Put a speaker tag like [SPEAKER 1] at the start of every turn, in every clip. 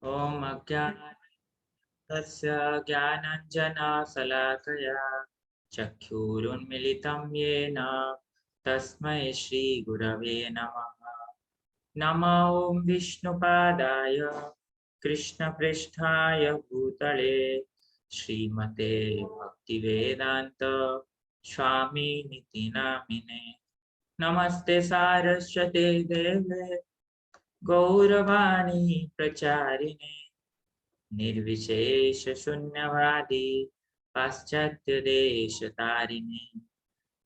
[SPEAKER 1] ॐ अज्ञानस्य ज्ञानाञ्जनशलाकया चक्षुरुन्मिलितं येन तस्मै श्रीगुरवे नमः। नमो ॐ विष्णुपादाय कृष्णपृष्ठाय भूतले श्रीमते भक्तिवेदान्त स्वामिनिति नामिने। नमस्ते सारस्वते देवे गौरवाणी प्रचारिणे निर्विशेष शून्यवादी पाश्चात्य देश तारिणे।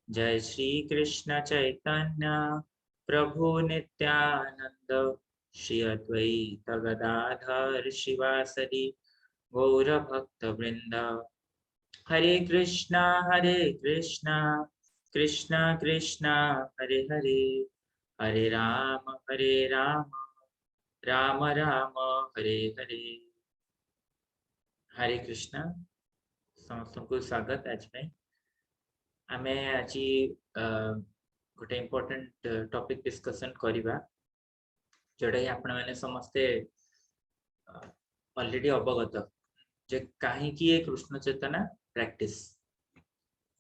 [SPEAKER 1] जय श्री कृष्ण चैतन्य प्रभु नित्यानंद श्री अद्वैत गदाधर शिवासदि गौर भक्त वृंद। हरे कृष्णा कृष्णा कृष्णा हरे हरे, हरे राम राम राम हरे हरे। हरे कृष्णा समस्त को स्वागत। आज आमे आज गोटे इम्पोर्टेंट टॉपिक डिस्कशन करिबा, जोटा आपण माने समस्ते ऑलरेडी अवगत जे कहीं की कृष्ण चेतना प्रैक्टिस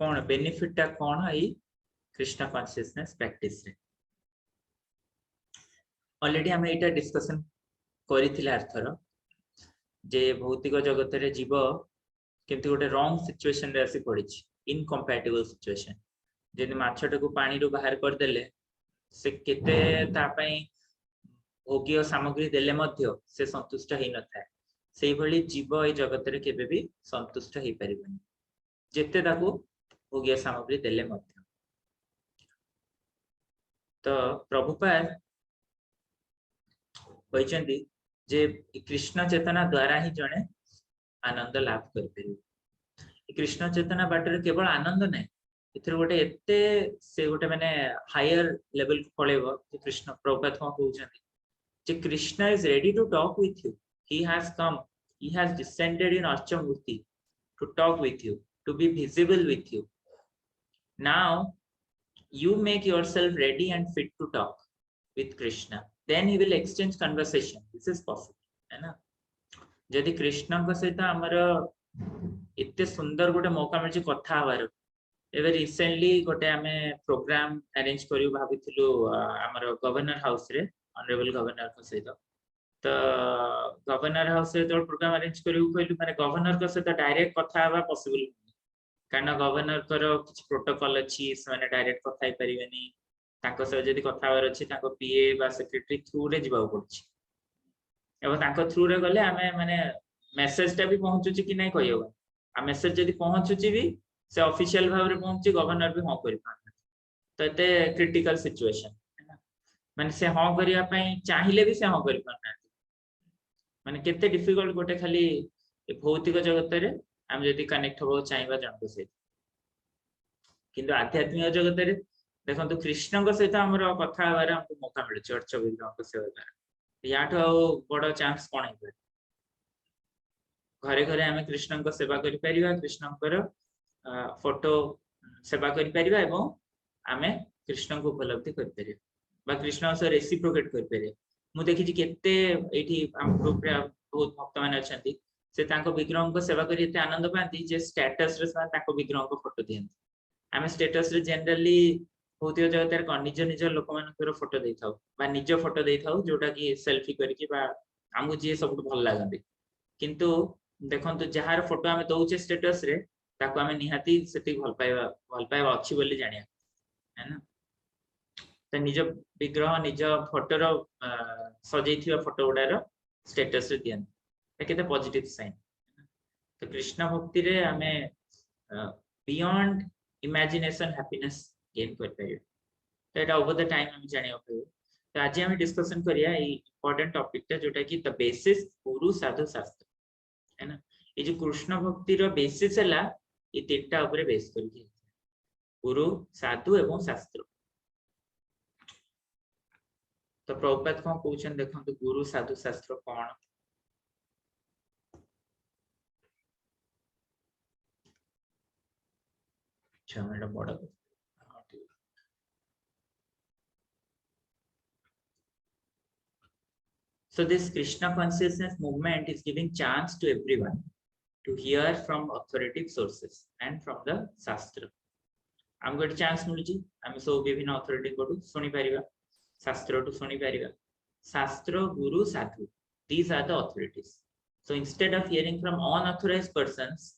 [SPEAKER 1] कौन बेनिफिट कौन आई कृष्ण कॉन्शियसनेस प्रैक्टिस रे। ऑलरेडी आमे एटा डिस्कशन करिथिले अर्थर जे भौतिक जगत रे जीव केमती गोटे रॉन्ग सिचुएशन रे आसी पड़ी, इनकम्पैटिबल सिचुएशन। जदि माछटा को पानी रू बाहर कर देले से केते तापई भोग्य सामग्री देले मध्य से संतुष्ट ही न थाए, सेही भली जीव ए जगत रे केबे भी संतुष्ट ही परिबनी जेते ताकू भोग्य सामग्री देले मध्य। तो प्रभुपाद कहचंदी जे कृष्ण चेतना द्वारा ही जने आनंद लाभ कर परिबे। कृष्ण चेतना बाटर केवल आनंद नहीं, इथर गोटे एते से गोटे माने हायर लेवल को पळेबो जे कृष्ण प्रभुपाद को कहउछंती जे Krishna is ready to talk with you, he has come, he has descended in Archamurti to talk with you, to be visible with you. Now you make yourself ready and fit to talk with Krishna, then he will exchange conversation. This is possible, है ना। यदि कृष्ण को सहित हमर इतने सुंदर गोटे मौका मिल कथा हबार, एवं रिसेंटली गोटे आमे प्रोग्राम अरेंज करियो भाबिथिलु हमर गवर्नर हाउस रे, ऑनरेबल गवर्नर को सहित। तो गवर्नर हाउस रे जो प्रोग्राम अरेंज करियो कहलु माने गवर्नर को सहित डायरेक्ट कथा हबा पॉसिबल नहीं, कारण गवर्नर कर कुछ प्रोटोकॉल अछि, से माने डायरेक्ट कथा ही परिबेनी। ताको से जदी कथा हबार अछि ताको पीए बा सेक्रेटरी थ्रू रे जिबाउ पड़छि, एवं ताको थ्रू रे गले आमे माने मेसेज टा भी पहुंचुची कि नहीं कहियो। आ मेसेज जदी पहुंचुची भी से ऑफिशियल भाव रे पहुंची, गवर्नर भी हां करि पाना। तो एते क्रिटिकल सिचुएशन है ना, माने से हां करिया पई चाहिले भी से हां करि पाना, माने केते डिफिकल्ट गोटे खाली भौतिक जगत रे हम जदी कनेक्ट हो चाहबा जनको से। किंतु आध्यात्मिक जगत रे देखंतु कृष्ण को सहित हमर कथा हबार हमको मौका मिलु चर्च विग्रह को सेवा द्वारा। याठो बड़ चांस कोन है, घरे घरे आमे कृष्ण को सेवा करि परिबा, कृष्ण कर फोटो सेवा करि परिबा एवं आमे कृष्ण को उपलब्धि करि परिबा बा कृष्ण से रेसिप्रोकेट करि परिबा। मु देखि जे केते एठी हम ग्रुप रे बहुत भक्त माने अछंती, से तांको विग्रह को सेवा करि एते आनंद पाती जे स्टेटस रे सा तांको विग्रह को फोटो दियंती। आमे स्टेटस रे जनरली भौतिक जगत रे निज निज लोक मानकर फोटो देई थाउ बा निज फोटो देई थाउ, जोटा कि सेल्फी करिकि बा हमु जे सब भल लागंती। किंतु देखंतु जहार फोटो आमे दउचे स्टेटस रे ताको आमे निहाती सेति भल पाइबा अछि बोली जानिया, है ना। तो निज विग्रह निज फोटो रो सजैथिबा फोटो गुडार स्टेटस रे दियन, ए केते पॉजिटिव साइन। तो कृष्ण भक्ति रे आमे बियॉन्ड इमेजिनेशन हैप्पीनेस गेन कर परियो। तो एटा ओवर द टाइम हम जानियो पे। तो आज हम डिस्कशन करिया ए इंपोर्टेंट टॉपिक ता जोटा कि द बेसिस गुरु साधु शास्त्र, है ना। ये जो कृष्ण भक्ति रो बेसिस हला ये तीनटा ऊपर बेस करके गुरु साधु एवं शास्त्र। तो प्रभुपाद कौन कहउछन देखंतु गुरु साधु शास्त्र कौन। अच्छा मैडम बड़ा So this Krishna consciousness movement is giving chance to everyone to hear from authoritative sources and from the Shastra. आमको एक चांस मिलुची आम सब विभिन्न अथॉरिटी को सुनी परिबा शास्त्र टू सुनी परिबा शास्त्र गुरु साधु these are the authorities. So instead of hearing from unauthorized persons,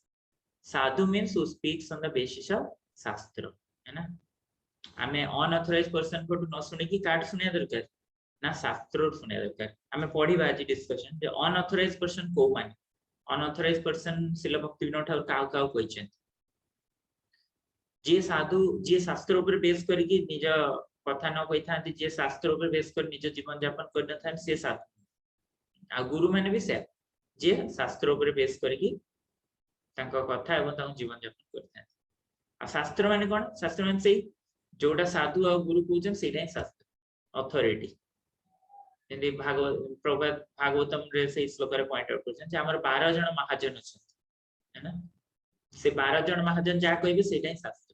[SPEAKER 1] sadhu means who speaks on the basis of shastra है ना आमे unauthorized person को न सुनी की काट सुनिया दरकार ना शास्त्र सुनिया दरकार आमे पढिबा आज डिस्कशन जे unauthorized person को माने unauthorized person शिल भक्ति विनोद ठाकुर काउ काउ कहिसें जे साधु जे शास्त्र ऊपर बेस करके निज कथा न कहि थांती जे शास्त्र ऊपर बेस कर निज जीवन यापन करन थान से साधु आ गुरु माने भी से जे शास्त्र ऊपर बेस करके तांको कथा एवं तांको जीवन यापन करथान आ शास्त्र माने कोन शास्त्र माने से जोटा साधु आ गुरु पूजन सेटा शास्त्र अथॉरिटी जंदी भागवतम रे से श्लोक रे पॉइंट आउट करछन जे हमर 12 जन महाजन अछि है ना से 12 जन महाजन जा कहबे सेटा शास्त्र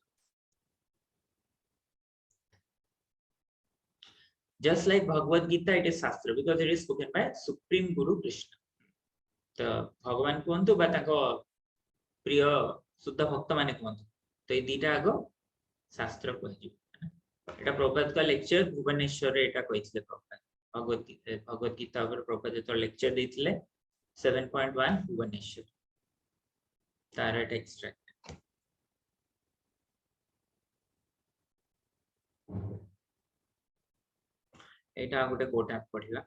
[SPEAKER 1] just like Bhagavad Gita it is shastra because it is spoken by supreme guru Krishna तो भगवान कोंतु बा ताको प्रिय शुद्ध भक्त माने कोंतु तो ए दीटा आगो शास्त्र कहजी एटा प्रभुपाद का लेक्चर भुवनेश्वर रे एटा कहितले प्रभुपाद भगवद गीता पर प्रभुपाद तो लेक्चर देथिले 7.1 भुवनेश्वर तार एटा एक्सट्रैक्ट एटा गोटे कोट आप पढिला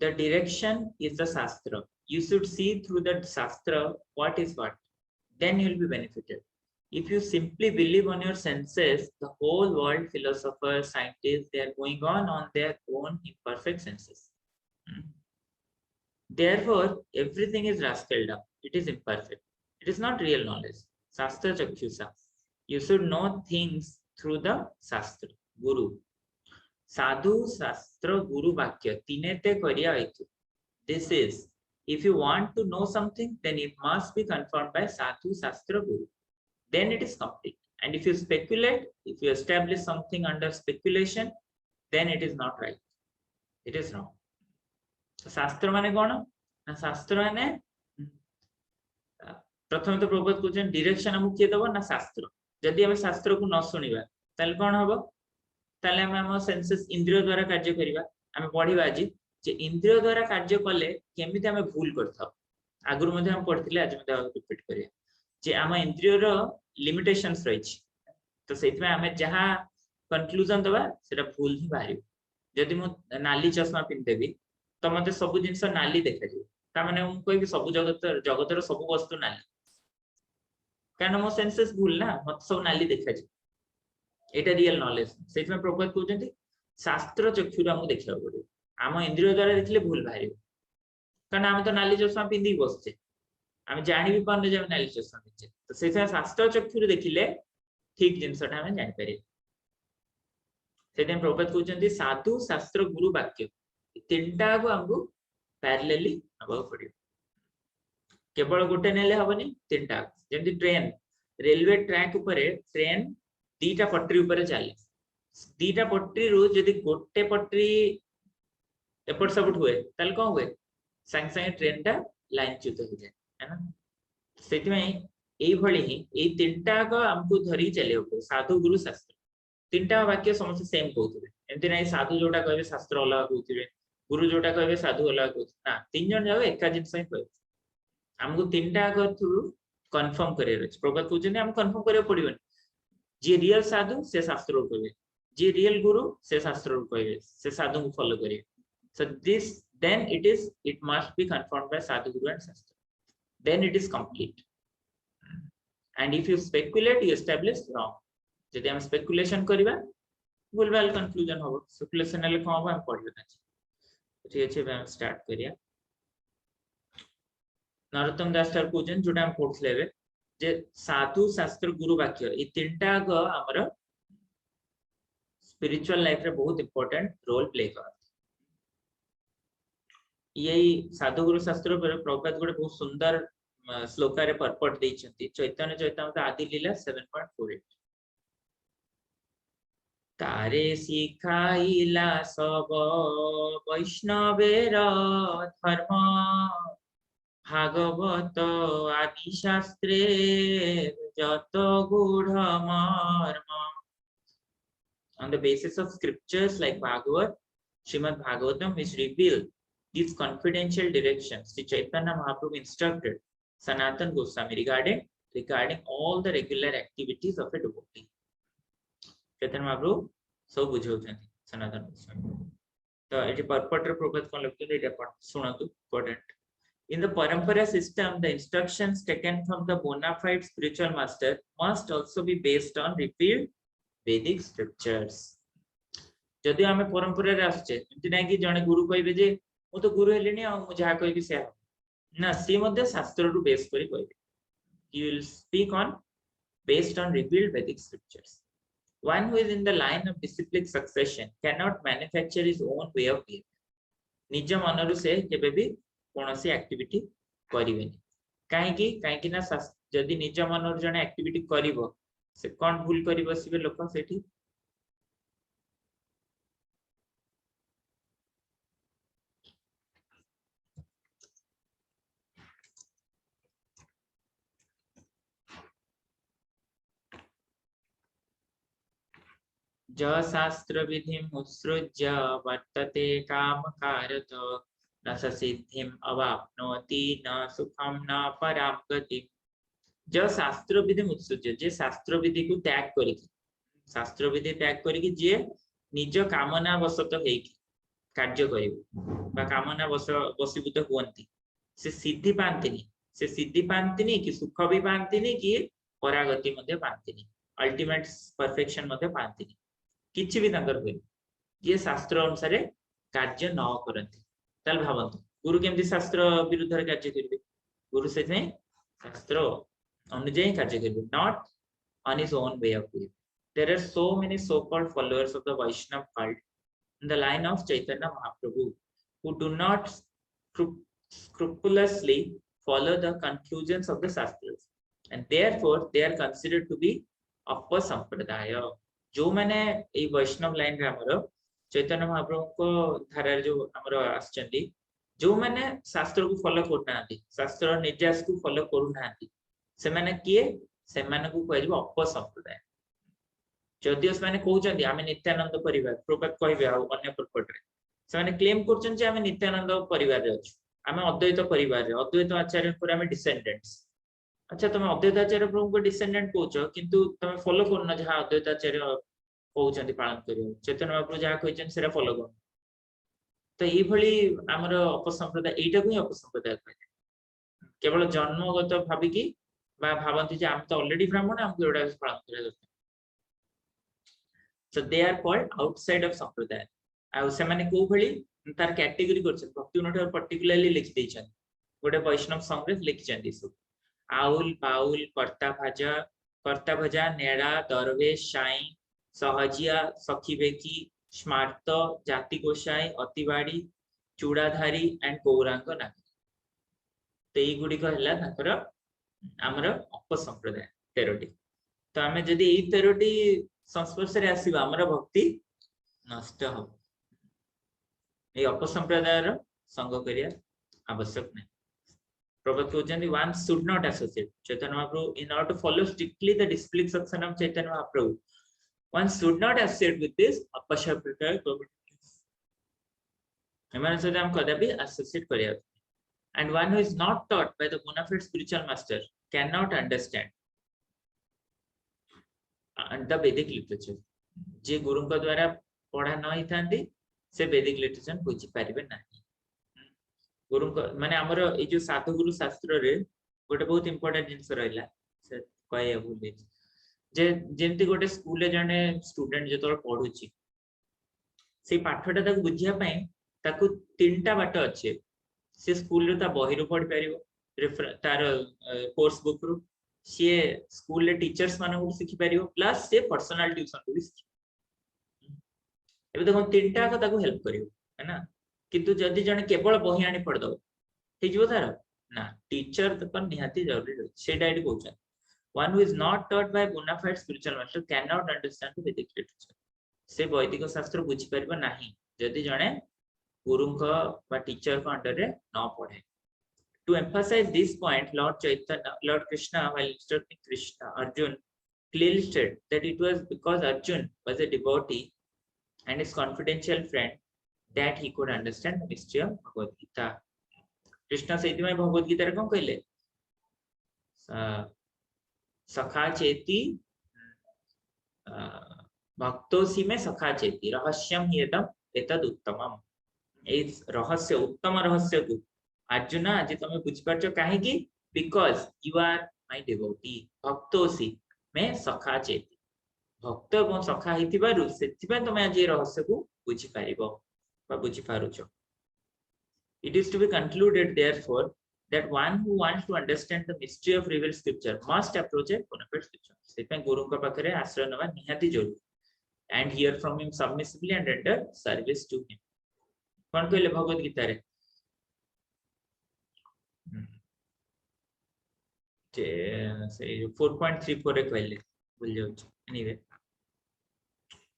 [SPEAKER 1] the direction is the shastra you should see through that shastra what is what then you will be benefited if you simply believe on your senses the whole world philosophers scientists they are going on their own imperfect senses therefore everything is rascaled up it is imperfect it is not real knowledge shastra chakshusa you should know things through the shastra guru साधु शास्त्र गुरु वाक्य तीनेते करिया आइतु this is if you want to know something then it must be confirmed by sadhu shastra guru then it is complete and if you speculate if you establish something under speculation then it is not right it is wrong शास्त्र माने कोन ना शास्त्र माने प्रथम तो Prabhupada कहउछन direction हमु के देबो ना शास्त्र जदि हम शास्त्र को न सुनिबा तले कोन हबो ताले हम सेंसेस इंद्रिय द्वारा कार्य करिबा हम पढिबा आज जे इंद्रिय द्वारा कार्य कले केमिति हम भूल करथाउ आगुर मध्ये हम पढथिले आज मध्ये रिपीट करिया जे हम इंद्रिय रो लिमिटेशंस रहिछि तो सेति में हम जहा कंक्लूजन दबा सेटा भूल ही बाहिर जदि मु नाली चश्मा पिन देबी तो मते सब जिंस नाली देखा जे ता माने हम कोइ भी सब जगत रो सब वस्तु नाली कारण मो सेंसेस भूल ना मत सब नाली देखा जे एटा रियल नॉलेज सेति में प्रभुपाद कहउछन्ती शास्त्र चक्षुर हम देखिया पड़ो हम इंद्रिय द्वारा देखले भूल बाहिर कारण हम तो नाली चश्मा पिंदी बसछे हम जानि भी पाने जे नाली चश्मा पिंचे तो सेति में शास्त्र चक्षुर देखिले ठीक जिंसटा हम जानि पारे सेति में प्रभुपाद कहउछन्ती साधु शास्त्र गुरु वाक्य तीनटा को हमको पैरेलली नबा पड़ियो केवल गोटे नेले हबनी तीनटा जेंति ट्रेन रेलवे ट्रैक ऊपर ट्रेन दीटा पटरी ऊपर चले दीटा पटरी रो जदि गोटे पटरी एपट सपट हुए तल कोन हुए संग संग ट्रेन टा लाइन च्युत हो जाए है ना सेति में एई भली ही एई तीनटा को हमको धरी चले हो साधु गुरु शास्त्र तीनटा वाक्य समस्त सेम कहउतबे एमति नै साधु जोटा कहबे शास्त्र अलग कहउतबे गुरु जोटा कहबे साधु अलग कहउतबे ना तीन जन जाओ एका जिंस ही कहबे हमको तीनटा को थ्रू कंफर्म करे रछ प्रभुपाद कहउछन हम कंफर्म करे पड़िबन जे रियल साधु से शास्त्र को कहबे जे रियल गुरु से शास्त्र को कहबे से साधु को फॉलो करिए so this then it must be confirmed by sadhu guru and shastra then it is complete and if you speculate you establish wrong जदि हम स्पेकुलेशन करिबा भूलभाल कंक्लूजन हो स्पेकुलेशन ले कोन हम पढिबा ठीक अछि हम स्टार्ट करिया नरोत्तम दास सर पूजन जोटा हम पढथलेबे जे साधु शास्त्र गुरु वाक्य ए तीनटा को हमर स्पिरिचुअल लाइफ रे बहुत इंपोर्टेंट रोल प्ले कर यही साधु गुरु शास्त्र पर प्रभुपाद गोटे बहुत सुंदर श्लोक रे परपट दैछंती चैतन्य चैतन्य आदि लीला 7.48 तारे शिखाइला सब वैष्णवेर धर्म भागवत आदि शास्त्रे जत गूढ़ मर्म. On the basis of scriptures like Bhagavad, Srimad Bhagavatam, which reveal these confidential directions, Sri Chaitanya Mahaprabhu instructed Sanatana Goswami regarding all the regular activities of a devotee. Chaitanya Mahaprabhu so बुझाउछन्ति Sanatana Goswami. तो eighty purport रे प्रभुपाद कोन लिखते एटा सुनतु important. In the parampara system, the instructions taken from the bona fide spiritual master must also be based on revealed Vedic scriptures. जदि आमे परंपरा रे आछे एंति नै कि जने गुरु कहबे जे मु तो गुरु हेलेनी आ मु जहा कहबी से ना सी मध्ये शास्त्र रु बेस करी कहबे. He will speak on based on revealed Vedic scriptures. One who is in the line of disciplic succession cannot manufacture his own way of being. निज मनरु से केबे भी कोनोसी एक्टिविटी करिवेनी. काहे कि ना जदि निज मनरु जने एक्टिविटी करिवो से कोन भूल करी बसिबे लोक सेठी. ज शास्त्र विधि उत्सृज्य वर्तते काम कारत न सिद्धिम अवाप्नोति न सुखम न पराम गति. ज शास्त्र विधि उत्सृज्य जे शास्त्र विधि को त्याग करिकि शास्त्र विधि त्याग करिकि जे निज कामना वशत हेकि कार्य करिवो बा कामना वशीभूत हुअन्ति से सिद्धि पांतिनी कि सुख भी पांतिनी कि परागति मध्ये पांतिनी अल्टीमेट परफेक्शन मध्ये पांतिनी किछि भी तांकर होय ये शास्त्र अनुसार कार्य न करंती. ताल भावंतु गुरु केमति शास्त्र विरुद्ध रे कार्य करिवे. गुरु से शास्त्र अनुଯାयी कार्य करिवे, not on his own way of living. There are so many so-called followers of the Vaishnava cult in the line of Chaitanya Mahaprabhu who do not scrupulously follow the conclusions of the Shastras, and therefore they are considered to be upper sampradaya. जो मैंने ए वैष्णव line रे हमरो चैतन्य महाप्रभु को धारा जो हमरो आछंती जो मैंने शास्त्र को फॉलो करनांती शास्त्र निर्देश को फॉलो करूनांती से माने किए से माने को कहबो अपर संप्रदाय. जदिओ से माने कहउचंती आमे नित्यानंद परिवार प्रभुपाद कहबे आ अन्य प्रकट रे से माने क्लेम करचन जे आमे नित्यानंद परिवार रे अछु आमे अद्वैत परिवार रे अद्वैत आचार्य पर आमे डिसेंडेंट्स. अच्छा तुम अद्वैत आचार्य प्रभु को डिसेंडेंट कहउछ किंतु तुम फॉलो करन जहा अद्वैत आचार्य कहउचंती पालन करियो चैतन्य महाप्रभु जहा कहउचन सेरा फॉलो कर. तो ई भली हमर अपसंप्रदाय एटा को ही अपसंप्रदाय कहै केवल जन्मगत भाबी कि बा भावंती जे हम तो ऑलरेडी ब्राह्मण हमको एडा पालन करे दरकार. So they are called outside of sampradaya. आ से माने को भली तार कैटेगरी करछन भक्ति उनटर पर्टिकुलरली लिख दैछन गोटे वैष्णव संग्रह लिखछन दिसु आउल बाउल कर्ता भजा नेड़ा दरवेश साई सहजिया सखीबेकी स्मार्त जाति गोसाई अतिवाड़ी चूड़ाधारी एंड गौरांग नाग. तो ये गुडी कहला ताकर हमर अपसंप्रदाय 13टी. तो आमे जदी ए 13टी संस्पर्श रे आसीबा हमर भक्ति नष्ट हो. ए अपसंप्रदाय रो संग करिया आवश्यक नै. Prabhupada कहते one should not associate. Chaitanya Mahaprabhu, in order to follow strictly the disciplic succession of Chaitanya Mahaprabhu, one should not associate with this apashaprita communities. एमाने से हम कदापि associate करिया. And one who is not taught by the bona fide spiritual master cannot understand the Vedic literature. जे गुरु का द्वारा पढ़ा न ही थांती से Vedic literature बुझी पारिबे नाही. गुरु माने हमर ए जो साधु गुरु शास्त्र रे गोटे बहुत इंपोर्टेंट जिंस रहला से कहया भूले जे जेंति गोटे स्कूल रे जने स्टूडेंट जेतोर पढुची से पाठटा तक बुझिया पई ताकू तीनटा बाट अछि. से स्कूल रे ता बही रो पढ परिबो तार कोर्स बुक रो से स्कूल रे टीचर्स माने को सिखि परिबो प्लस से पर्सनल ट्यूशन को भी सिखि. एबे देखो तीनटा का ताकू हेल्प करियो है ना. किंतु जदि जने केवल बही आनी पढ़ दो ठीक जीवो तार ना टीचर तो पर निहाती जरूरी है. सेटा AD कहउछ one who is not taught by bona fide spiritual master cannot understand the Vedic literature. से वैदिक शास्त्र बुझी परिबो नाही जदि जणे गुरु को टीचर को अंडर रे न पढ़े। To emphasize this point, Lord Krishna, while instructing Arjun, clearly stated that it was because Arjun was a devotee and his confidential friend that he could understand the mystery of Bhagavad Gita. Krishna सेति में भगवद गीता रे कोन कहले सखा चेति भक्तोसी में सखा चेति रहस्यम हियतम एतद उत्तमम। ए रहस्य उत्तम रहस्य को अर्जुन आज तुम बुझ पारछ काहे कि because you are my devotee भक्तोसी में सखा चेति भक्त एवं सखा हितिबारु सेति तुम आज ए रहस्य को बुझी पारिबो बा बुझी पारुछो। It is to be concluded therefore that one who wants to understand the mystery of revealed scripture must approach a Bonaparte scripture. सेपे गुरु का पाखरे आश्रय नवा निहाती जरूर and hear from him submissively and render service to him. कौन कहले भगवद गीता रे जे से 4.34 रे कहले भूल जाउ एनीवे।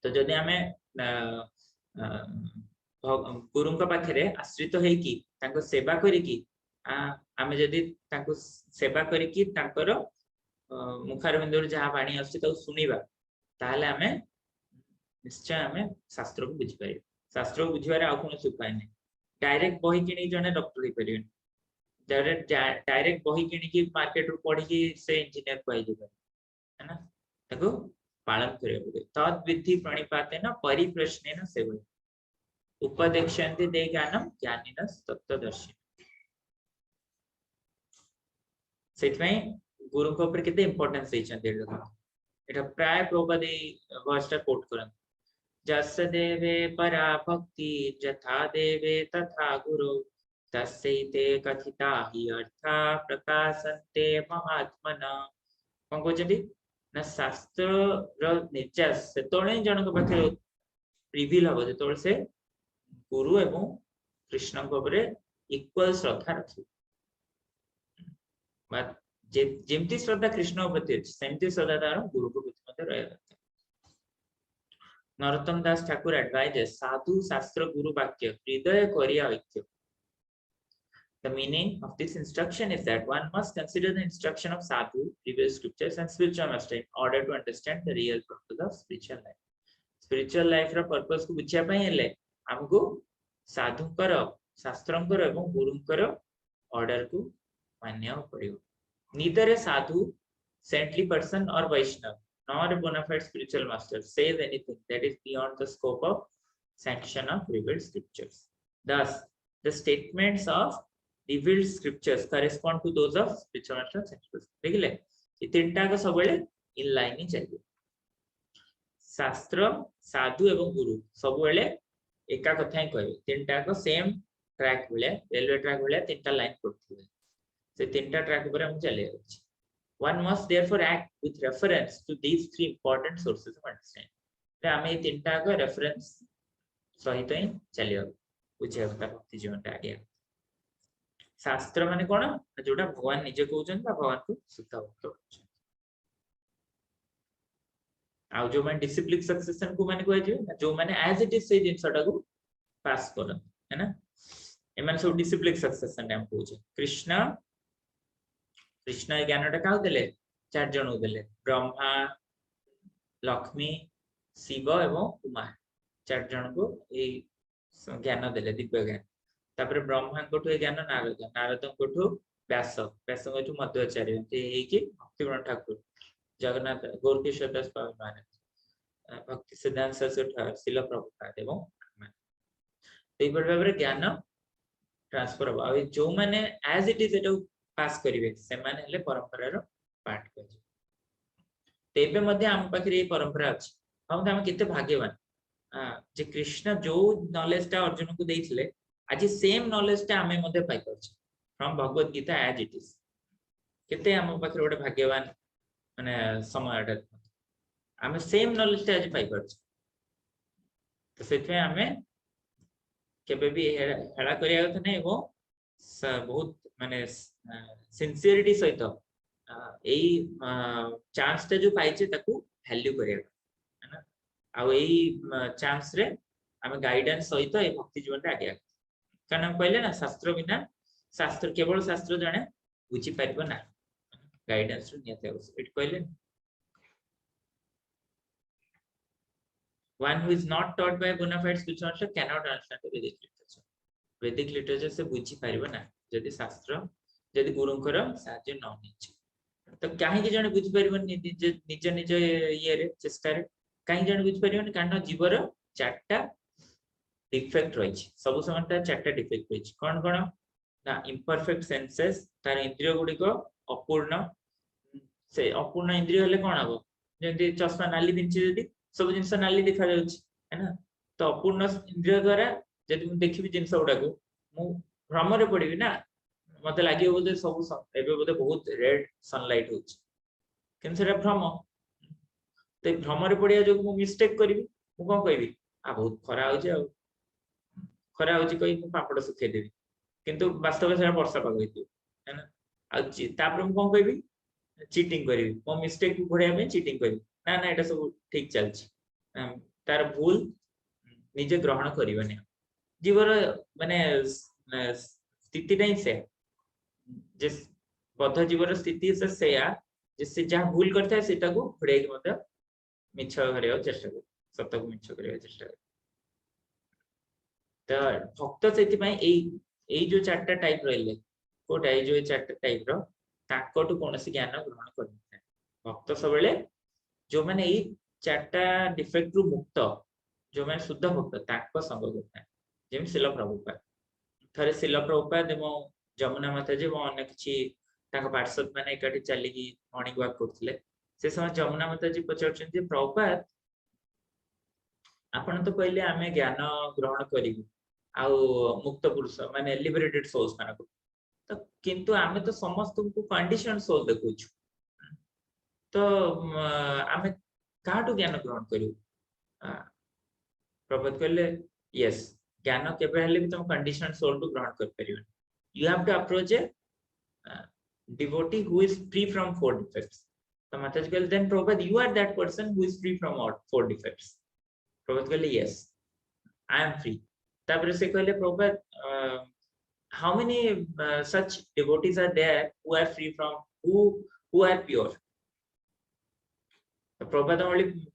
[SPEAKER 1] तो जदि हमें गुरु पाखे आश्रित होइकी तांको सेवा करिकी आमे जदि तांको सेवा करिकी तांकर मुखारबिंदुर जहाँ वाणी आछि तो सुनिबा ताहले आमे निश्चय आमे शास्त्र को बुझी पारिबा। शास्त्र को बुझिबारे आ कोनोसी उपाय नै। डायरेक्ट बही किनी जने डॉक्टर होई परिबे डायरेक्ट बही किनी की मार्केट रो पढ़ी की से इंजीनियर पाई जेबे है ना ताको पालन करियो तद विधि प्रणिपातेन परिप्रश्नेन सेवय उपदेक्षन्ते दे ज्ञानम ज्ञानिनस् तत्त्वदर्शी। सेतमें गुरु को ऊपर कितने इंपोर्टेंस देचंते लोग एटा प्राय प्रभुपदी वर्षटा कोट करन जस्य देवे परा भक्ति यथा देवे तथा गुरु तस्यैते कथिता हि अर्था प्रकाशन्ते महात्मना। कोन कहजंती ना शास्त्र रो निर्यास सेतोळे जनक पाखे रिवील हबो जेतोळे से गुरु एवं कृष्ण इक्वल श्रद्धा रखी जेमती श्रद्धा कृष्ण प्रति सेमती श्रद्धा तार गुरु को प्रति नरोत्तम दास ठाकुर एडवाइजेस साधु शास्त्र गुरु वाक्य हृदय करिया ऐक्य। The meaning of this instruction is that one must consider the instruction of sadhu, revealed scriptures and spiritual master in order to understand the real purpose of spiritual life. Spiritual life रा purpose को बुझिया पई हेले हमको साधुकर शास्त्रंकर एवं गुरुंकर order को मान्य पड़ियो। Neither a sadhu, saintly person or Vaishnava nor a bona fide spiritual master says anything that is beyond the scope of sanction of revealed scriptures. Thus, the statements of revealed scriptures correspond to those of spiritual master saints. देखिले ये तीनटा का सबले in line ही चाहिए। शास्त्र साधु एवं गुरु सबले एका कथा ही कहबे तीनटा को सेम ट्रैक भले रेलवे ट्रैक भले तीनटा लाइन पड़थि से तीनटा ट्रैक ऊपर हम चले अछि। One must therefore act with reference to these three important sources of understanding. तो हमें तीनटा को रेफरेंस सहित ही चलियो बुझे होता भक्ति जीवन टा आगे। शास्त्र माने कोन जोटा भगवान निजे कहउछन बा भगवान को शुद्ध भक्त कहउछन आ जो माने डिसिप्लिन सक्सेशन को माने कहै जे जो माने एज इट इज से जिनसटा को पास करन है ना ए माने सब डिसिप्लिन सक्सेशन हम कहउछे। कृष्ण ज्ञानटा का देले चार जन देले ब्रह्मा लक्ष्मी शिव एवं उमा चार जन को ए ज्ञान देले दिव्य ज्ञान। तापर ब्रह्मा कोठो ज्ञान नारद कोठो व्यास कोठो मध्वाचार्य हे कि भक्तिवरण ठाकुर जगन्नाथ गौरकिशोर दास स्वामी महाराज भक्ति सिद्धांत सरस्वती शिल प्रभुपाद एवं एई भाबरे ज्ञान ट्रांसफर हो आ जो माने एज इट इज एटा पास करिवे से माने हले परंपरा रो पार्ट कहजे। तेबे मध्ये हम पाखरे परंपरा अछि हम हम केते भाग्यवान जे कृष्ण जो नॉलेज ता अर्जुन को देइथिले आज सेम नॉलेज ता हमें मध्ये पाइ परछ from Bhagavad Gita as it is केते हम पाखरे ओडे भाग्यवान माने समयटा हमें सेम नॉलेज ता आज पाइ परछ। तो सेथे हमें केबे भी हेला करिया कथा नै वो बहुत माने सिंसियरिटी सहित एई चांस ता जो पाइचे ताकू वैल्यू करिया है ना आउ एई चांस रे आमे गाइडेंस सहित ए भक्ति जीवन रे आगे कारण हम कहले ना शास्त्र बिना शास्त्र केवल शास्त्र जणे बुझी पारिबो ना गाइडेंस रो नियत आवश्यक इट कहले one who is not taught by bona fide spiritual master cannot understand the Vedic literature. Vedic literature से बुझी पारिबो ना जदि शास्त्र जदि गुरुंकर साहाय्य न निछि तो काहे कि जने बुझी पारिबो निज निज ये रे चेष्टा रे काहे जने बुझी पारिबो कारण जीवर चारटा डिफेक्ट रही सब समय चारटा डिफेक्ट रही कौन कौन ना इम्परफेक्ट सेंसेस तार इंद्रिय गुड़िक अपूर्ण से अपूर्ण इंद्रिय हेले कौन हम जमी चश्मा नाली पिंधि जदि सब जिन नाली देखा है ना तो अपूर्ण इंद्रिय द्वारा जब मुझे देखी जिन गुड़ा को भ्रम पड़ी ना मत लगे बोधे सब एवं बोधे बहुत रेड सनलाइट हो भ्रम तो भ्रम पड़ा जो मुझे मिस्टेक करी कौन कह बहुत खरा हो खरा हो पापड़ सुखेदेवी किंतु वास्तव में वर्षा पाग है ना आपर कौन कह चीटिंग करी मो मिस्टेक घोड़ा चीटिंग करी ना ना सब ठीक चलती तार भूल निजे ग्रहण करने जीवर माने स्थिति नहीं से बद्ध जीवर स्थिति से से जहाँ भूल करता है सीटा को घोड़े मिछ कर चेष्टा कर सत को मिछ कर चेष्टा कर तो भक्त से जो चार्टा टाइप रही कोटा जो चार्टा टाइप रू कौन ज्ञान ग्रहण कर भक्त सब जो मैंने चार्टा डिफेक्ट रु मुक्त जो मैंने शुद्ध भक्त संग करता जमी शिल प्रभुपाद थे शिल प्रभुपाद जमुना माता जी अने कि पार्षद मैंने एकाठी चलिकी मॉर्निंग वॉक करते से समय जमुना माता जी पचार प्रभुपाद आपण तो कहले आमे ज्ञान ग्रहण करू आ मुक्त पुरुष माने लिबरेटेड सोल्स मान तो किंतु आमे तो समस्त को कंडीशन सोल देखु तो आमे काटू ज्ञान ग्रहण करू प्रभुपाद कहले यस ज्ञान केबे हेले भी तुम कंडीशन सोल टू ग्रहण कर परियो you have to approach a devotee who is free from four defects तो माता जी कहले then Prabhupada you are that person who is free from four defects Prabhupada कहले यस आई एम फ्री तापर से कहले Prabhupada how many such devotees are there who are free from who are pure Prabhupada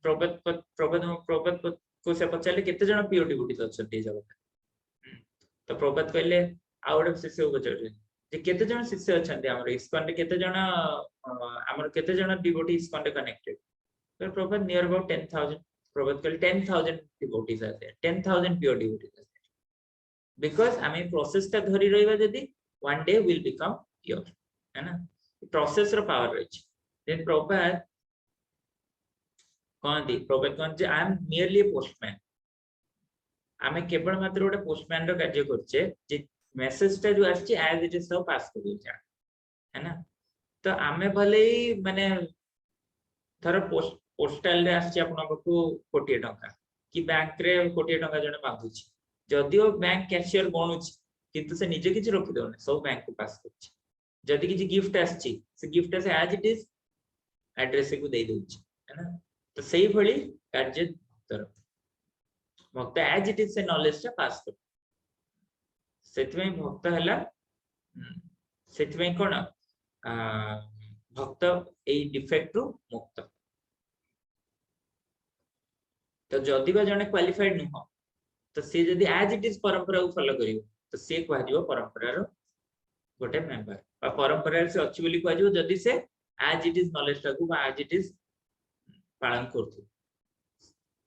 [SPEAKER 1] Prabhupada को से पचारे केते जण प्योर डिवोटीज अछंती जगत तो प्रभुपाद कहले आ गोटे शिष्य को पचारे जे केते जण शिष्य अछंती हमर इस्कॉन रे केते जण हमर केते जण डिवोटी इस्कॉन रे कनेक्टेड तो प्रभुपाद नियर अबाउट 10,000 प्रभुपाद कहले 10,000 devotees are there 10,000 pure devotees are because I mean process टा धरी रहिबा जदी one day will become pure है ना process रो power रही then Prabhupada कौन जे I am merely a postman आमे केवल मात्र गोटे पोस्टमैन रो कार्य करछे जे मेसेज टा जो आछि एज इट इज सब पास कर दिया है ना तो आमे भले माने थर पोस्टल रे आछि आपन को कोटी टका कि बैंक रे कोटी टका जने मागुछि जदियो बैंक कैशियर गणुछि किंतु से निजे किछि रखि दउने सब बैंक को पास करछि जदि किछि गिफ्ट आछि से गिफ्ट से एज इट इज एड्रेस को दे दउछि है ना तो सही भली कार्य भक्त एज इट इज से नॉलेज टा पास कर सेतमे भक्त हला सेतमे कोन भक्त ए डिफेक्ट रु मुक्त तो जदि बा जने क्वालिफाइड नुह तो सी जदि एज इट इज परंपरा को फॉलो करियो तो सी कह दियो परंपरा रो गोटे मेंबर बा परंपरा से अछि बोली कह दियो जदि से एज इट इज नॉलेज टा को बा एज इट इज पालन करथु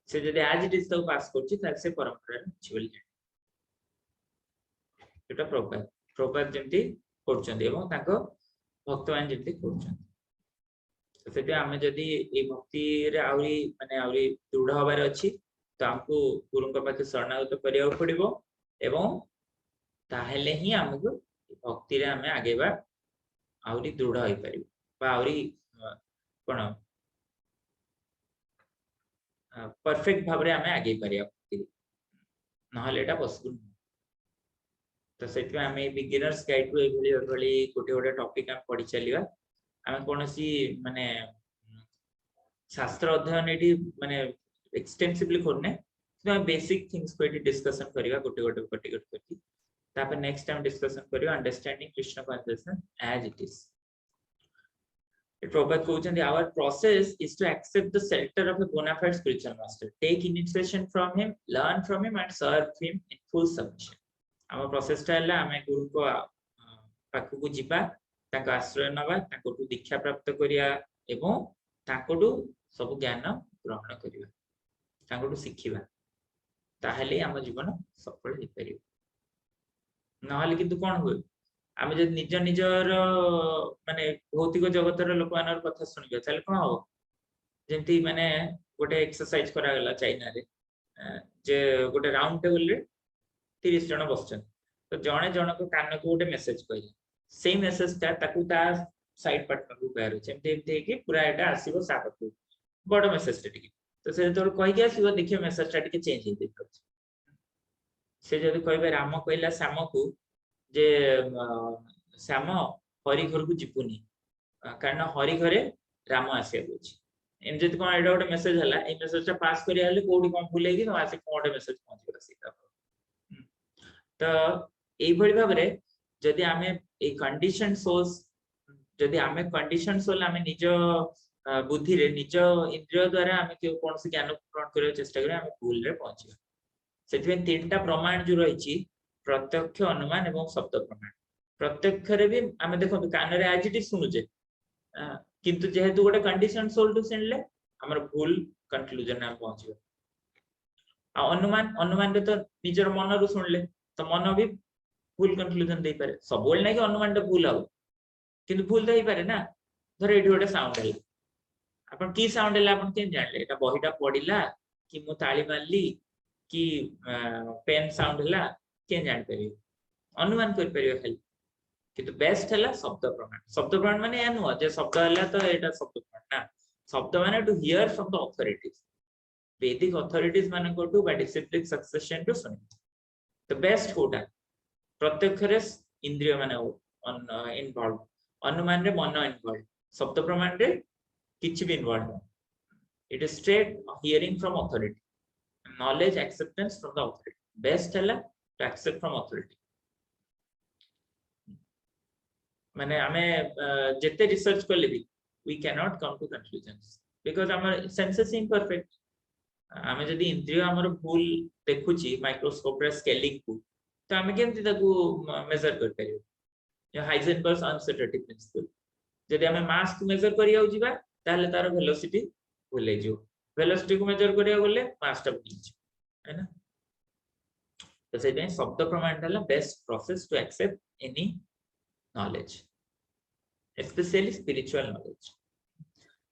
[SPEAKER 1] से जदि एज इट इज तो पास करछि त से परंपरा रो अछि बोली एटा प्रभुपाद जेंति करछन्ती एवं ताको भक्तमान जेंति करछन्ती सेते आमे जदि ए भक्ति रे आउरी माने आउरी दृढ़ होबार अछि तो हमको गुरु पाखे शरणागत करिया पड़िबो एवं ताहेले ही हमको भक्ति रे हमें आगे बा आउरी दृढ़ होई परिबो बा आउरी कोन परफेक्ट भाबरे हमें आगे परिया भक्ति नहले एटा पॉसिबल तो सेति हमें बिगिनर्स गाइड टू एभली कोटे कोटे टॉपिक हम पढि चलिबा हम कोनोसी माने शास्त्र अध्ययन एटी माने एक्सटेंसिवली करने तो बेसिक थिंग्स को एटी डिस्कशन करिया गोटे करके तापर नेक्स्ट टाइम डिस्कशन करियो understanding Krishna consciousness as it is Prabhupada कहते हैं our process is to accept the shelter of a bona fide spiritual master, take initiation from him, learn from him and serve him in full submission. our process टा है हमें गुरु को पाखु को जिबा ताको आश्रय नबा ताको दीक्षा प्राप्त करिया एवं ताको सब ज्ञान ग्रहण करिया ताको शिखिबा ताहले हम जीवन सफल हो परियो नहले किंतु कोन होय आमे जब निज निजर माने भौतिक जगतर लोक मानर कथा सुनिबे ताले कोन हो जेंति माने गोटे एक्सरसाइज करा गला चाइना रे जे गोटे राउंड टेबल रे 30 जन बसछन तो जणे जण को कान को गोटे मेसेज कहले सेम मेसेज ता साइड पार्टनर को कहर जेंति एते कि पूरा एटा आसीबो सापको बड़ मेसेज टिके तो से तो कहि के आसीबो देखियो मेसेज टा टिके चेंज हे देखो से जदी कहबे राम कहला श्याम को जे श्याम हरि घर को जीपुनी कारण हरि घरे राम आसे बुझी एम जति कोन एडा गोटे मेसेज हला ए मेसेज टा पास करी आले कोडी कोन भूले कि आसे कोडे मेसेज पहुंची गला सीता तो एई भली भाबरे जदि आमे ए कंडीशन सोल्स जदि आमे कंडीशन सोल आमे निज बुद्धि रे निज इंद्रिय द्वारा आमे के कोन से ज्ञान ग्रहण करे चेष्टा करे आमे भूल रे पहुंची सेति में तीनटा प्रमाण जो रहिछि प्रत्यक्ष अनुमान एवं शब्द प्रमाण प्रत्यक्ष रे भी आमे देखो कान रे आजिटी सुनुजे किंतु जेहेतु गोटे कंडीशन सोल टू सुनले हमर भूल कंक्लूजन में पहुंचिबो आ अनुमान रे तो निजर मन रु सुनले तो मन भी भूल कंक्लूजन दे पारे सब बोल नै कि अनुमान रे भूल आउ किंतु भूल दे पारे ना धर एठी गोटे साउंड है अपन की साउंड है अपन केन जानले एटा बहिटा पडिला कि मु ताली मारली कि पेन साउंड हला केन जान परियो अनुमान कर परियो खाली किंतु बेस्ट हला शब्द प्रमाण माने या नुह जे शब्द हला तो एटा शब्द प्रमाण ना शब्द माने to hear from the authorities वैदिक अथॉरिटीज माने को to by discipline succession to सुन द बेस्ट कोटा प्रत्यक्ष रे इंद्रिय माने इन्वॉल्व अनुमान रे मन इन्वॉल्व शब्द प्रमाण रे किछ भी involve it is straight hearing from authority knowledge acceptance from the authority best hella to accept from authority माने हमें जते रिसर्च करले भी we cannot come to conclusions because our senses imperfect हमें जदी इंद्रिय हमर भूल देखुची माइक्रोस्कोप रे स्केलिंग को तो हमें केमति ताकू मेजर कर परियो या हाइजेनबर्ग अनसर्टेनिटी प्रिंसिपल जदी हमें मास को मेजर करिया जिबा ताले तार वेलोसिटी भूले जो वेलोसिटी को मेजर करिया गले मास टा भूल है ना तो सेते शब्द प्रमाण हला best process to accept any knowledge specially spiritual knowledge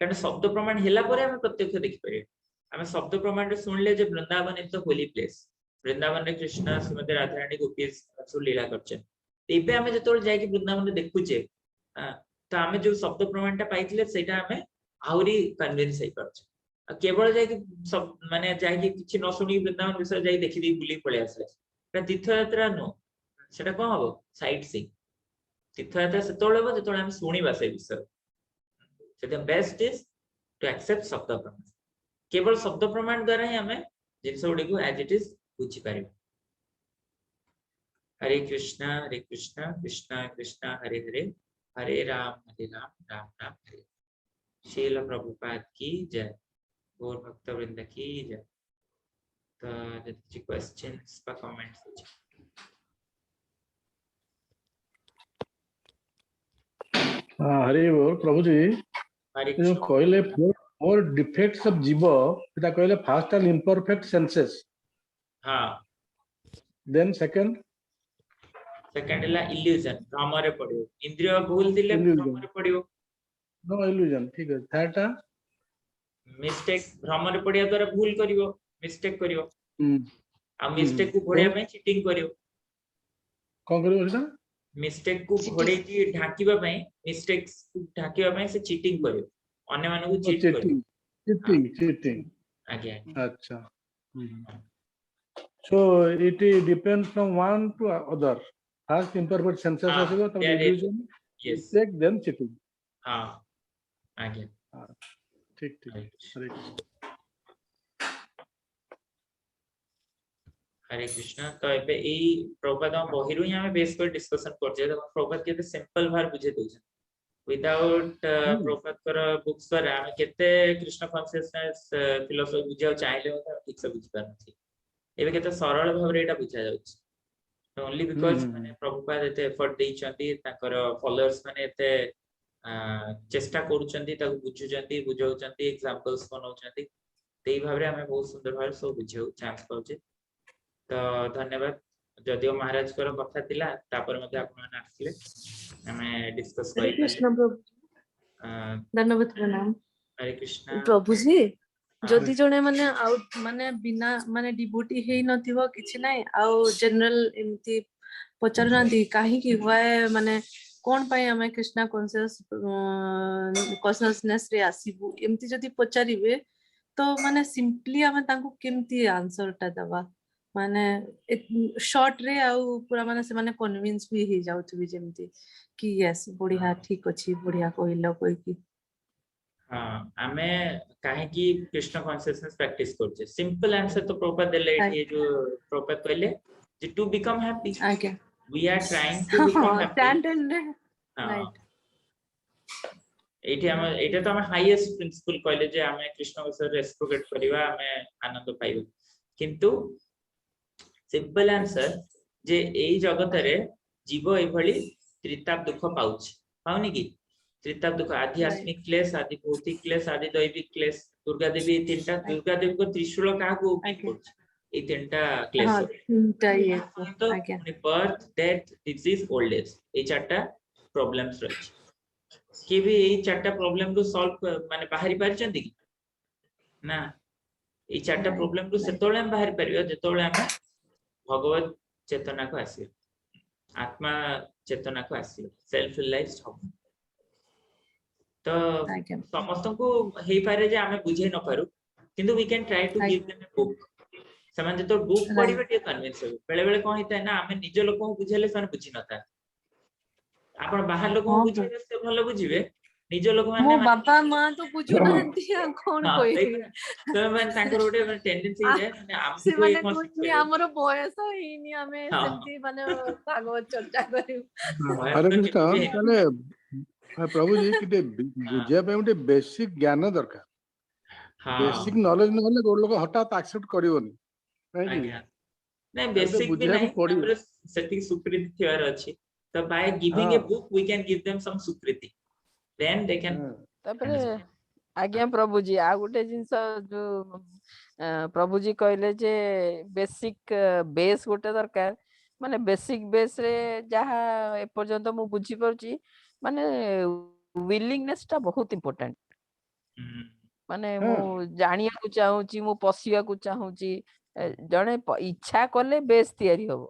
[SPEAKER 1] कारण शब्द प्रमाण हेला परे हम प्रत्यक्ष देखि परिए हम शब्द प्रमाण रे सुनले जे Vrindavan is the holy place Vrindavan रे कृष्ण श्रीमती राधा रानी गोपीज सु लीला करछन एबे हम जतोल जाय कि वृंदावन रे देखुचे तो हम जो शब्द प्रमाण टा पाइथिले सेटा हमें आउरी कन्विंस हे परछ केवल जाय कि सब माने जाय कि किछि न सुनी वृंदावन विषय जाय देखि दी बुली पळे आसे तीर्थ यात्रा नो सेटा कोन हबो साइट सीइंग तीर्थ यात्रा सेतोले हो जतोले हम सुनिबा से विषय सेटा बेस्ट इज टू एक्सेप्ट शब्द प्रमाण केवल शब्द प्रमाण द्वारा ही हमें जिनस गुडी को एज इट इज बुझी पारिबो हरे कृष्णा कृष्णा कृष्णा हरे हरे हरे राम राम राम हरे श्रील प्रभुपाद की जय गौर भक्त वृंद की जय तो जति क्वेश्चंस पर कमेंट्स
[SPEAKER 2] हरि बोल प्रभु जी
[SPEAKER 1] हरे
[SPEAKER 2] जो कहले फोर डिफेक्ट्स ऑफ जीव एटा कहले फर्स्ट एंड इम्परफेक्ट सेंसेस
[SPEAKER 1] हां
[SPEAKER 2] देन सेकंड
[SPEAKER 1] ला इल्यूजन भ्रम रे पडियो इंद्रिय भूल दिले भ्रम रे पडियो
[SPEAKER 2] नो इल्यूजन ठीक है थर्ड टा
[SPEAKER 1] मिस्टेक भ्रम रे पडिया द्वारा भूल करिवो मिस्टेक करिवो आ मिस्टेक को घोड़िया में चीटिंग करिवो
[SPEAKER 2] कोन करिवो सेटा
[SPEAKER 1] मिस्टेक को घोड़े की ढाकीबा पई मिस्टेक्स को ढाकीबा पई से चीटिंग करिवो अन्य माने को चीट करिवो
[SPEAKER 2] चीटिंग
[SPEAKER 1] आज्ञा
[SPEAKER 2] अच्छा so it depends from one to other first imperfect senses आसीबो तब illusion
[SPEAKER 1] yes
[SPEAKER 2] mistake then cheating
[SPEAKER 1] हां आज्ञा
[SPEAKER 2] ठीक ठीक हरे
[SPEAKER 1] हरे कृष्ण तो एबे ई प्रभुपाद बहिरु ही हमें बेस पर डिस्कशन करजे देखो प्रभुपाद केते सिंपल भार बुझे दोछ विदाउट प्रभुपाद कर बुक्स पर हम केते कृष्ण कॉन्शियसनेस फिलोसॉफी बुझाउ चाहिले हम ठीक से बुझ पारथि एबे केते सरल भाव रे एटा बुझा जाउछ ओनली बिकॉज़ माने प्रभुपाद एते एफर्ट देइचंती ताकर फॉलोअर्स माने एते चेष्टा करूचंती ताको बुझुचंती बुझाउचंती एग्जांपल्स बनाउचंती तेई भाव रे हमें बहुत सुंदर भाव सब बुझाउ चांस पाउचे तो धन्यवाद जदियो महाराज कर कथा थिला तापर मध्ये आपण माने आसिले हमें डिस्कस
[SPEAKER 3] हरे
[SPEAKER 1] करि
[SPEAKER 3] कृष्ण प्रभु धन्यवाद प्रणाम
[SPEAKER 1] हरे कृष्ण
[SPEAKER 3] प्रभु जी
[SPEAKER 1] हाँ।
[SPEAKER 3] जदि जने माने आउट माने बिना माने डिबोटी हेई नथिबो किछि नै आउ जनरल एमती पचारनांती काहे कि व्हाय माने कोन पय हमें कृष्णा कॉन्शियसनेस रे आसीबु एमती जदि पचारिबे तो माने सिंपली हमें तांको केमती आंसर ता दबा माने शॉर्ट रे आउ पूरा माने से माने कन्विंस भी हे जाउथबी जेमती कि यस बढ़िया ठीक अछि बढ़िया कहिलो कोइ की
[SPEAKER 1] हाँ आमे काहे कि कृष्ण कॉन्शियसनेस प्रैक्टिस करछे सिंपल आंसर तो प्रॉपर देले ये जो प्रॉपर कहले जे टू बिकम हैप्पी
[SPEAKER 3] आज्ञा
[SPEAKER 1] we are trying to become happy
[SPEAKER 3] standard
[SPEAKER 1] हाँ
[SPEAKER 3] राइट
[SPEAKER 1] एठी हम एटा तो हम हाईएस्ट प्रिंसिपल कहले जे हमें कृष्ण विषय रेस्पोकेट करिवा हमें आनंद पाइबा किंतु सिंपल आंसर जे एई जगत रे जीव ए भली त्रिताप दुख पाउछ पाउनी की त्रिताप दुख आध्यात्मिक क्लेश आदि भौतिक क्लेश आदि दैविक क्लेश दुर्गा देवी तीनटा दुर्गा देवी को त्रिशूल का को ओपन करछ ए तीनटा क्लेश
[SPEAKER 3] हाँ तीनटा ये
[SPEAKER 1] तो
[SPEAKER 3] आज्ञा
[SPEAKER 1] birth death disease old age ए चारटा प्रॉब्लम्स रहछ कि भी ए चारटा प्रॉब्लम को सॉल्व माने बाहरी पारचंदी की ना ए चारटा प्रॉब्लम को सेतोळे हम बाहरी परियो जेतोळे हम भगवत चेतना को आसी आत्मा चेतना को आसी सेल्फ रियलाइज्ड हो तो समस्त को हे पारे जे हमें बुझे न पारु किंतु we can try to give them a book समान जो बुक पढिबे टे कन्विंस हो बेले बेले कोन हिता ना हमें निज लोक को बुझेले सन बुझी नता आपण बाहर लोक को बुझेले से भलो बुझिबे निज लोक
[SPEAKER 3] मो
[SPEAKER 1] माने
[SPEAKER 3] बापा मां तो बुझु नांती कोन कोइ
[SPEAKER 1] तो मैं तांकर ओटे टेंडेंसी जे माने
[SPEAKER 3] से
[SPEAKER 1] हमको
[SPEAKER 3] माने
[SPEAKER 1] एक मत
[SPEAKER 3] कोइ हमरो बयस हिनी हमें सेमती माने भागवत चर्चा करियो
[SPEAKER 2] हरे कृष्ण ताले प्रभु जी किते बुझिया पे उटे बेसिक ज्ञान दरकार बेसिक नॉलेज न होले गोड लोक हठात एक्सेप्ट करिवोनी काहे कि
[SPEAKER 1] नहीं बेसिक भी नहीं हमरे सेटिंग सुकृति थियर अछि तो by giving a book we can give them some Sukriti then they can
[SPEAKER 4] तबरे आज्ञा प्रभु जी आ गुटे जिंस जो प्रभु जी कहले जे बेसिक बेस गुटे दरकार माने बेसिक बेस रे जहा ए पर्यंत मु बुझी परची माने विलिंगनेस ता बहुत इंपोर्टेंट माने मु जानिया को चाहूची मु पसिया को चाहूची जने इच्छा करले बेस तयारी हो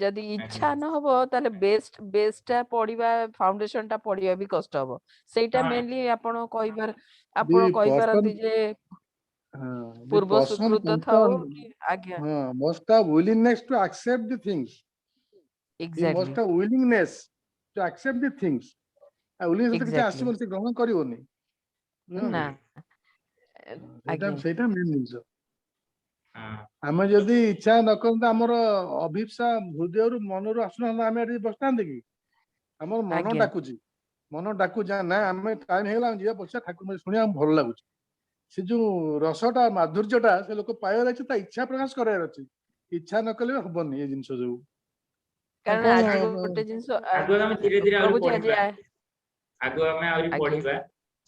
[SPEAKER 4] जदि इच्छा न हो ताले बेसटा पढिबा फाउंडेशनटा पढिबा भी कष्ट हो सेटा मेनली आपण कहि पारंती जे पूर्व सुकृत थाओ आज्ञा
[SPEAKER 2] must have willingness to accept the things
[SPEAKER 4] exactly
[SPEAKER 2] must have willingness to accept the things आ विलिंगनेस तो किछ आसीबो से ग्रहण करिवोनी
[SPEAKER 4] ना
[SPEAKER 2] सेटा मेन जिंस आमे जदि इच्छा न करते हमर अभिप्सा हृदय मन आसुना आमे बसता कि हमर मन डाकू जा ना आमे टाइम हेला जिया बच्चा ठाकुर शुणिया भल लागु से जो रसटा माधुर्यटा से लोक पाइबार अच्छे इच्छा प्रकाश करार अच्छे इच्छा न कले हबनी ये जिंस जो
[SPEAKER 4] कारण आज गोटे जिंस
[SPEAKER 1] आगो हम धीरे धीरे और पढिबा आगो हम और पढिबा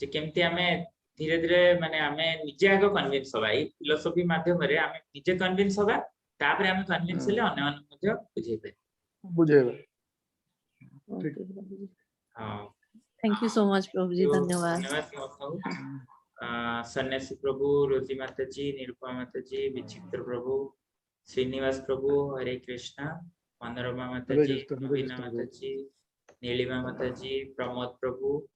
[SPEAKER 1] जे केमती हमें धीरे धीरे माने हमें निजे आगो कन्विंस होबा ई फिलोसॉफी माध्यम रे हमें निजे कन्विंस होबा तापर हमें कन्विंस ले अन्य मान मध्ये बुझेबे हां
[SPEAKER 3] थैंक यू सो मच प्रभु जी धन्यवाद
[SPEAKER 1] सन्यासी प्रभु रोजी माता जी निरुपमा माता जी विचित्र प्रभु श्रीनिवास प्रभु हरे कृष्णा मनोरमा माता जी नवीना माता जी नीलिमा माता जी प्रमोद प्रभु